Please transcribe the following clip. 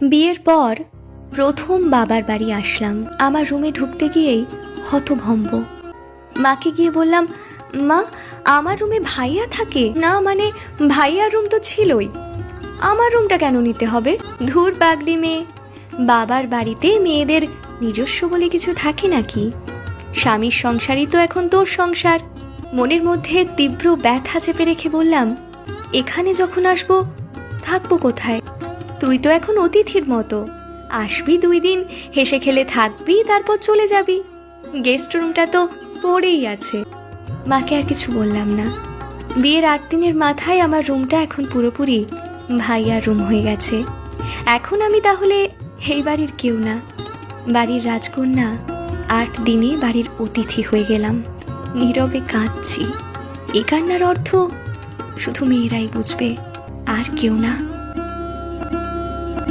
বিয়ের পর প্রথম বাবার বাড়ি আসলাম। আমার রুমে ঢুকতে গিয়েই হতভম্ব। মাকে গিয়ে বললাম, মা, আমার রুমে ভাইয়া থাকে না? মানে ভাইয়ার রুম তো ছিলই, আমার রুমটা কেন নিতে হবে? ধুর পাগলি মেয়ে, বাবার বাড়িতে মেয়েদের নিজস্ব বলে কিছু থাকে নাকি? স্বামীর সংসারই তো এখন তোর সংসার। মনের মধ্যে তীব্র ব্যথা চেপে রেখে বললাম, এখানে যখন আসবো থাকবো কোথায়? তুই তো এখন অতিথির মতো, আসবি 2 দিন, হেসে খেলে থাকবি, তারপর চলে যাবি। গেস্ট রুমটা তো পড়েই আছে। মাকে আর কিছু বললাম না। বিয়ের 8 দিনের মাথায় আমার রুমটা এখন পুরোপুরি ভাইয়ার রুম হয়ে গেছে। এখন আমি তাহলে এই বাড়ির কেউ না, বাড়ির রাজকন্যা। 8 দিনে বাড়ির অতিথি হয়ে গেলাম। নীরবে কাঁদছি। এ কান্নার অর্থ শুধু মেয়েরাই বুঝবে, আর কেউ না।